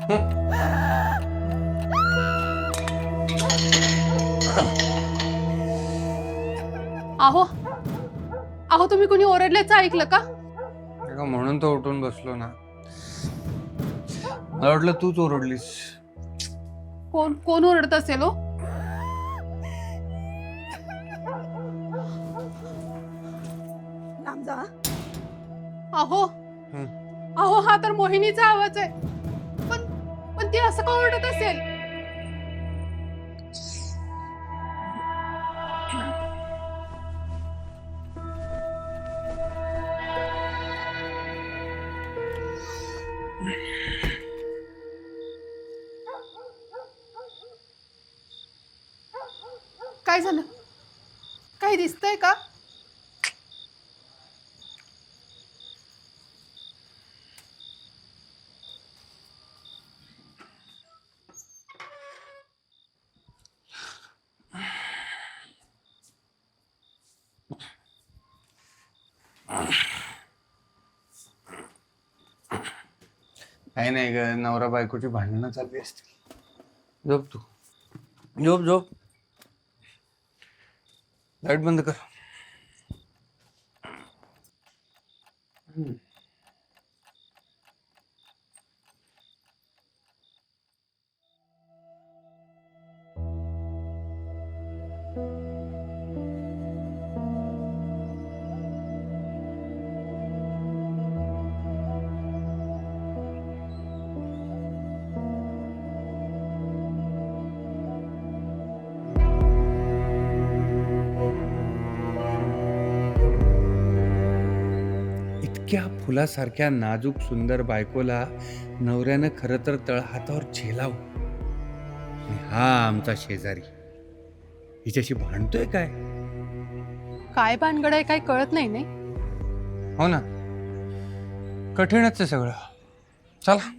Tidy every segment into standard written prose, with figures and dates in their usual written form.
अहो अहो तुम्ही कोणी ओरडल्याचं ऐकलं का? म्हणून तो उठून बसलो ना. मला वाटलं तूच ओरडलीस. कोण कोण ओरडत असेल हो? अहो अहो हा तर मोहिनीचा आवाज आहे. पण पण ती असं का ओरडत असेल? काय झालं? काही दिसतंय का? काही नाही ग, नवरा बायकोची भांडणं चालली असतील. झोप तू, झोप झोप. लाईट बंद कर. इतक्या फुलासारख्या नाजूक सुंदर बायकोला नवऱ्यानं खरं तर तळहातावर झेलावं. आणि हा आमचा शेजारी हिच्याशी भांडतोय काय? काय भानगड आहे काय कळत नाही नाही. हो ना, कठीणच आहे सगळं. चला.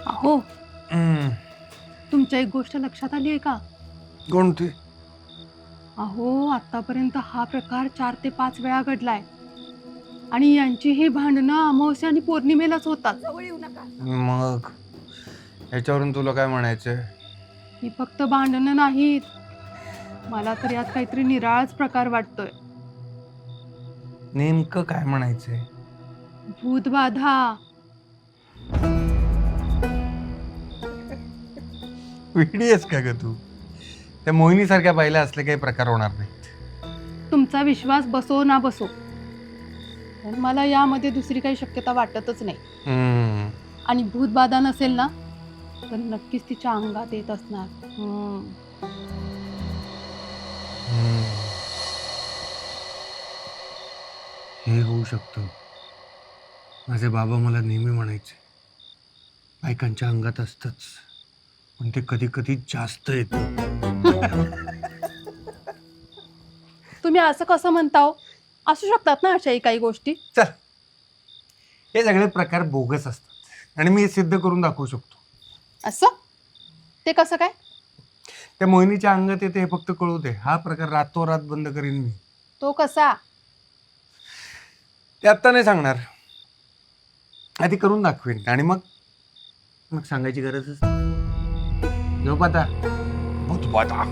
अहो तुमच्या एक गोष्ट लक्षात आली आहे का? कोणती? अहो आतापर्यंत हा प्रकार 4 ते 5 वेळा घडलाय आणि यांची ही भांडणं अमावस्या आणि पौर्णिमेलाच होतात. मग ह्याच्यावरून तुला काय म्हणायचंय? ही फक्त भांडणं नाहीत, मला तर यात काहीतरी निराळाच प्रकार वाटतोय. नेमकं काय म्हणायचंय? भूतबाधा. वेडी आहेस का ग तू? त्या मोहिनीसारख्या बाईला असले काही प्रकार होणार नाहीत. तुमचा विश्वास बसो ना बसो, पण मला यामध्ये दुसरी काही शक्यता वाटतच नाही. आणि भूतबाधा नसेल ना तर नक्कीच तिच्या अंगात येत असणार. हे होऊ शकतं. माझे बाबा मला नेहमी म्हणायचे, बायकांच्या अंगात असतंच, पण ते कधी कधी जास्त येतं. तुम्ही असं कसं म्हणता हो? असू शकतात ना अशाही काही गोष्टी. चल, हे सगळे प्रकार बोगस असतात आणि मी हे सिद्ध करून दाखवू शकतो. असं ते कसं काय? त्या मोहिनीच्या अंगात येते हे फक्त कळू दे. हा प्रकार रातोरात बंद करीन मी. तो कसा? ते आत्ता नाही सांगणार, आधी करून दाखवेन आणि मग सांगायची गरजच नाही. झोप आता. भूतबाधा.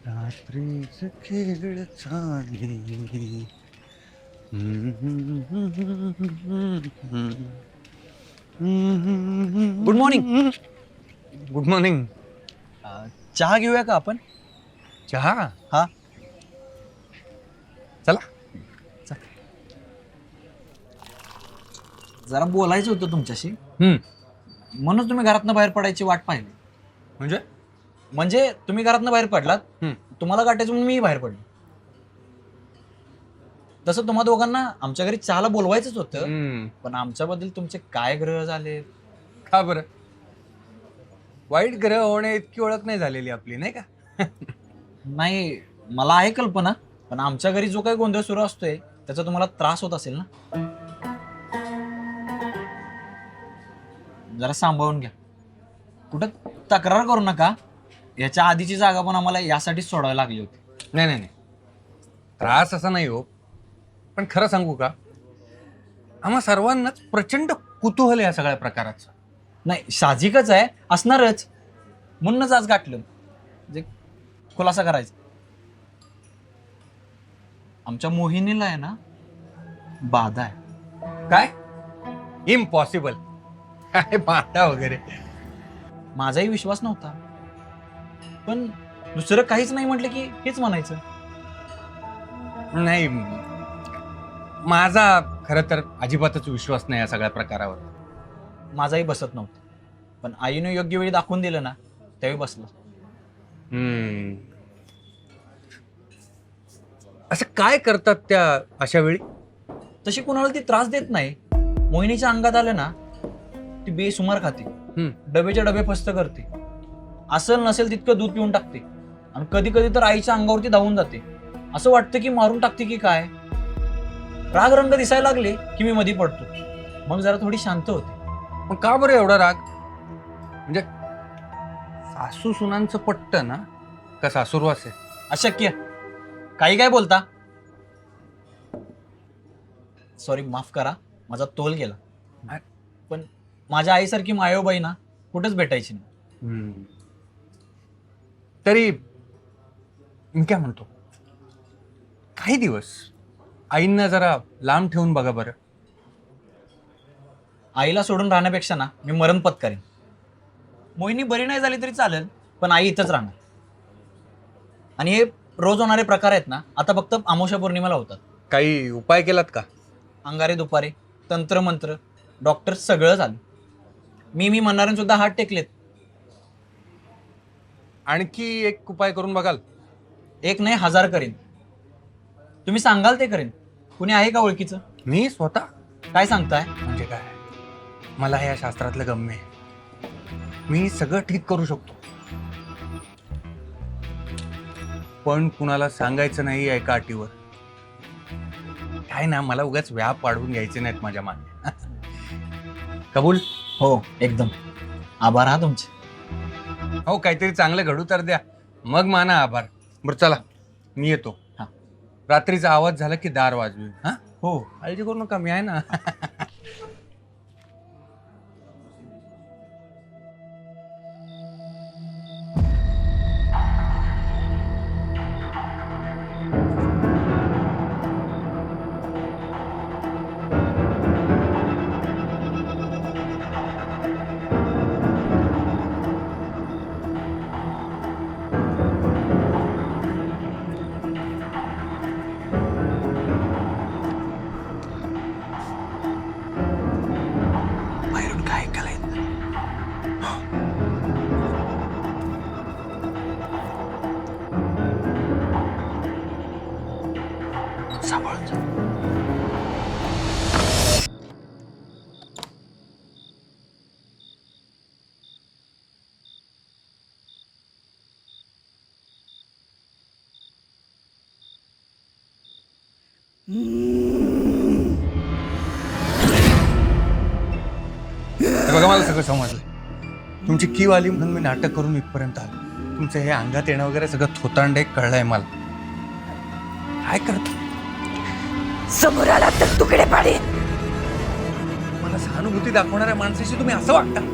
रात्रीच खेळ चालले. Good morning. Good morning. चहा घेऊया का आपण? चहा? हा, चला. जरा बोलायचं होतं तुमच्याशी. म्हणून तुम्ही घरातनं बाहेर पडायची वाट पाहिली. म्हणजे म्हणजे तुम्ही घरातनं बाहेर पडलात, हम्म. तुम्हाला गाठायचं म्हणून मी बाहेर पडलो. तसं तुम्हा दोघांना आमच्या घरी चहाला बोलवायचंच होतं, हम्म. पण आमच्याबद्दल तुमचे काय ग्रह झाले. का बरं? वाईट ग्रह होणे इतकी ओळख नाही झालेली आपली, नाही का? नाही, मला आहे कल्पना, पण आमच्या घरी जो काही गोंधळ सुरू असतोय त्याचा तुम्हाला त्रास होत असेल ना. जरा सांभाळून घ्या. कुठं तक्रार करू नका. याच्या आधीची जागा पण आम्हाला यासाठीच सोडावी लागली होती. नाही नाही नाही, त्रास असा नाही हो. पण खरं सांगू का, आम्हा सर्वांनाच प्रचंड कुतूहल आहे या सगळ्या प्रकाराचं. नाही, साहजिकच आहे, असणारच. म्हणूनच आज गाठलं, म्हणजे खुलासा करायचा. आमच्या मोहिनीला आहे ना बाधा आहे. काय? इम्पॉसिबल. काय बाधा वगैरे? माझाही विश्वास नव्हता, पण दुसरं काहीच नाही म्हटलं की हेच म्हणायचं. नाही, माझा खरं तर अजिबातच विश्वास नाही या सगळ्या प्रकारावर. माझाही बसत नव्हता, पण आईने योग्य वेळी दाखवून दिलं ना, त्यावेळी बसलं. असं काय करतात त्या अशा वेळी? तशी कुणाला ती त्रास देत नाही. मोहिनीच्या अंगात आलं ना, ती बेसुमार खाते, डबेच्या डबे फस्त करते, असेल नसेल तितकं दूध पिऊन टाकते, आणि कधी कधी तर आईच्या अंगावरती धावून जाते. असं वाटतं की मारून टाकते की काय. राग रंग दिसायला लागले की मी मधी पडतो, मग जरा थोडी शांत होते. मग का बरं एवढा राग? म्हणजे सासू सुनांचं पटतं ना, का सासूरवास आहे? अशक्य. काही काय बोलता. सॉरी, माफ करा, माझा तोल गेला. पण माझ्या आईसारखी मायोबाई ना कुठेच भेटायची नाही. तरी मी काय म्हणतो, काही दिवस आईंना जरा लांब ठेवून बघा बरं. आईला सोडून राहण्यापेक्षा ना मी मरण पत्करेन. मोहिनी बरी नाही झाली तरी चालेल, पण आई इथंच राहणार. आणि हे रोज होणारे प्रकार आहेत ना, आता फक्त अमावस्या पौर्णिमेला होतात. काही उपाय केलात का? अंगारे दुपारे, तंत्रमंत्र, डॉक्टर सगळं झालं. मी म्हणणाऱ्यां सुद्धा हात टेकलेत. आणखी एक उपाय करून बघाल? एक नाही, 1000 करेन. तुम्ही सांगाल ते करेन. कुणी आहे का ओळखीचं? मी स्वतः? काय सांगताय? म्हणजे काय, मला ह्या शास्त्रातलं गम्य आहे. मी सगळं ठीक करू शकतो, पण कुणाला सांगायचं नाही या एका अटीवर. काय ना, मला उगाच व्याप वाढवून घ्यायचे नाहीत माझ्या मागे. कबूल? हो, एकदम. आभार हा तुमचे. हो, काहीतरी चांगलं घडू तर द्या, मग माना आभार. बरं चला, मी येतो. हा. रात्रीचा आवाज झाला की दार वाजवी. हा, हो. काळजी करू नका, मी आहे ना. बाहेरून काय ऐकायला येत नाही. सांभाळून जा. हे बघा, मला सगळं समजलं. तुमची कीव आली म्हणून मी नाटक करून इथपर्यंत आलो. तुमचं हे अंगात येणं वगैरे सगळं थोतांडे कळलंय मला. काय करतो? समोर आला तर तुकडे पाडेन. मला सहानुभूती दाखवणाऱ्या माणसाशी तुम्ही असं वागता?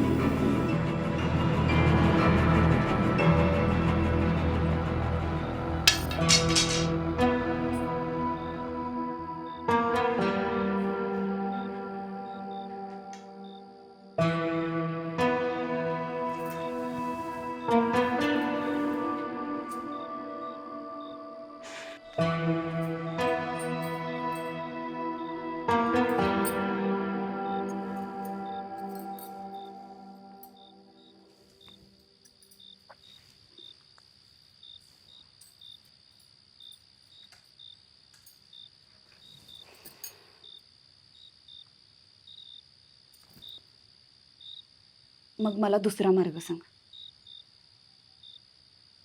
मग मला दुसरा मार्ग सांग.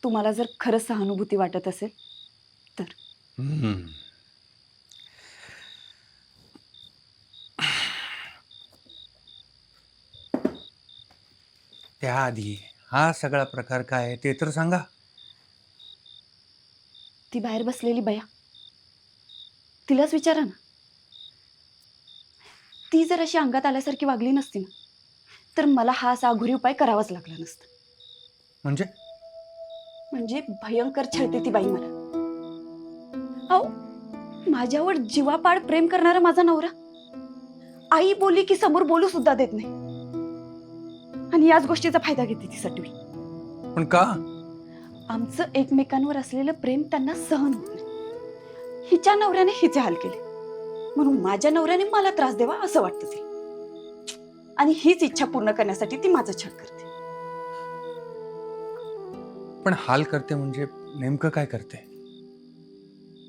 तुम्हाला जर खरंच सहानुभूती वाटत असेल तर. त्याआधी हा सगळा प्रकार काय आहे ते तर सांगा. ती बाहेर बसलेली बया, तिलाच विचारा ना. ती जर अशी अंगात आल्यासारखी वागली नसती ना, तर मला हा असा अघोरी उपाय करावाच लागला नसता. म्हणजे भयंकर छळते ती बाई मला. अहो, माझ्यावर जीवापाड प्रेम करणारा माझा नवरा आई बोलली की समोर बोलू सुद्धा देत नाही, आणि याच गोष्टीचा फायदा घेते ती सटवी. पण का? आमचं एकमेकांवर असलेलं प्रेम त्यांना सहन होत नाही. हिच्या नवऱ्याने हिचे हाल केले, म्हणून माझ्या नवऱ्याने मला त्रास द्यावा असं वाटतं ते, आणि हीच इच्छा पूर्ण करण्यासाठी ती माझं छळ करते. पण हाल करते म्हणजे नेमकं काय करते?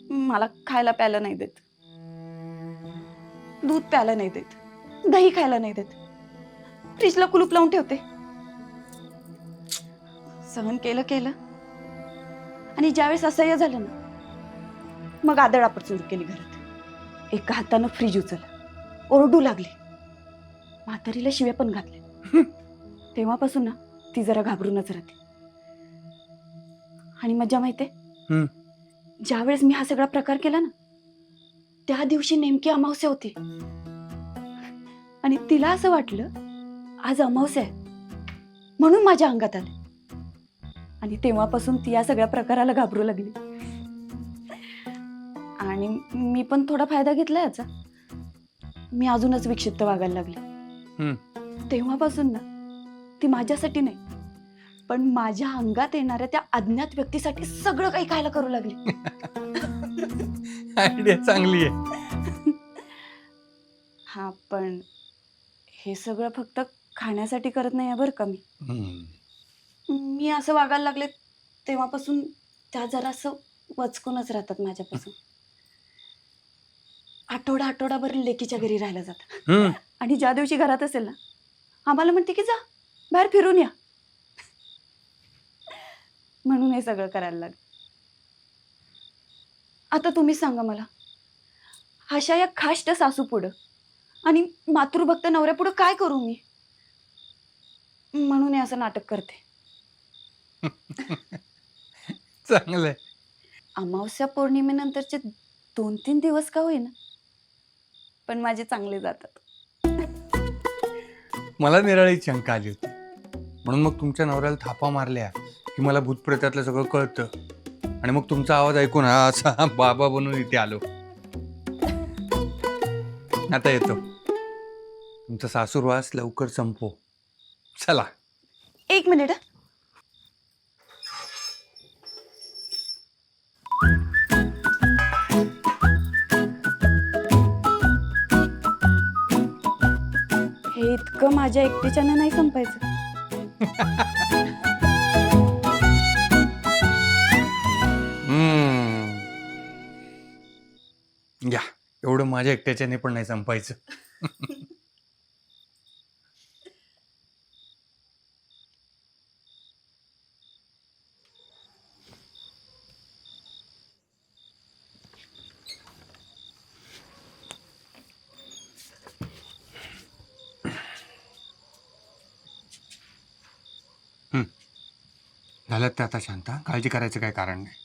मला खायला प्यायला नाही देत, दूध प्यायला नाही देत, दही खायला नाही देत, फ्रीजला कुलूप लावून ठेवते. सहन केलं आणि ज्यावेळेस असह्य झालं ना, मग आदळआपट सुरू केली घरात. एका हातानं फ्रीज उचलला, ओरडू लागली, म्हातारीला शिव्या पण घातल्या. तेव्हापासून ना ती जरा घाबरूनच राहते. आणि मजा माहितीये, ज्यावेळेस मी हा सगळा प्रकार केला ना, त्या दिवशी नेमकी अमावस्या होती, आणि तिला असं वाटलं आज अमावस्या आहे म्हणून माझ्या अंगात आले, आणि तेव्हापासून ती या सगळ्या प्रकाराला घाबरू लागली. आणि मी पण थोडा फायदा घेतला याचा. मी अजूनच विक्षिप्त वागायला लागले. तेव्हापासून ना ती माझ्यासाठी नाही, पण माझ्या अंगात येणाऱ्या त्या अज्ञात व्यक्तीसाठी सगळं काही खायला करू लागली. आयडिया चांगली आहे. हा, पण हे सगळं फक्त खाण्यासाठी करत नाही बरं का. मी असं वागायला लागले तेव्हापासून त्या जरा असं वचकूनच राहतात माझ्यापासून. आठवडाभर लेकीच्या घरी राहायला जातात, आणि ज्या दिवशी घरात असेल ना, आम्हाला म्हणते की जा बाहेर फिरून या. म्हणून हे सगळं करायला लागलं. आता तुम्ही सांगा मला, अशा या खाष्ट सासू पुढं आणि मातृभक्त नवऱ्या पुढं काय करू मी? म्हणून हे असं नाटक करते. चांगलंय. अमावस्या पौर्णिमेनंतरचे 2-3 दिवस का होईना, पण माझे चांगले जातात. मला निराळी शंका आली होती, म्हणून मग तुमच्या नवऱ्याला थापा मारल्या की मला भूतप्रेतातलं सगळं कळतं, आणि मग तुमचा आवाज ऐकून हा असा बाबा बनून इथे आलो. आता येतो. तुमचा सासूरवास लवकर संपो. चला. 1 मिनिट. हे इतकं माझ्या एकटीच्यानं नाही संपायचं. या, एवढं माझ्या एकट्याच्याने पण नाही संपायचं. झालं तर आता शांता, काळजी करायचं काही कारण नाही.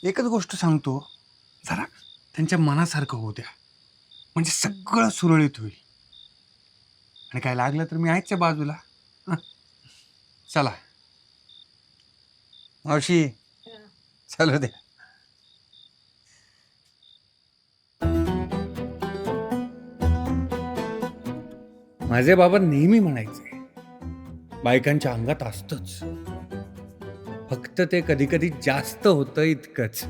एकच गोष्ट सांगतो, जरा त्यांच्या मनासारखं होऊ द्या, म्हणजे सगळं सुरळीत होईल. आणि काय लागलं तर मी आहेच बाजूला. चला मावशी, चालू द्या. माझे बाबा नेहमी म्हणायचे, बायकांच्या अंगात असतंच, फक्त ते कधी कधी जास्त होतं इतकंच.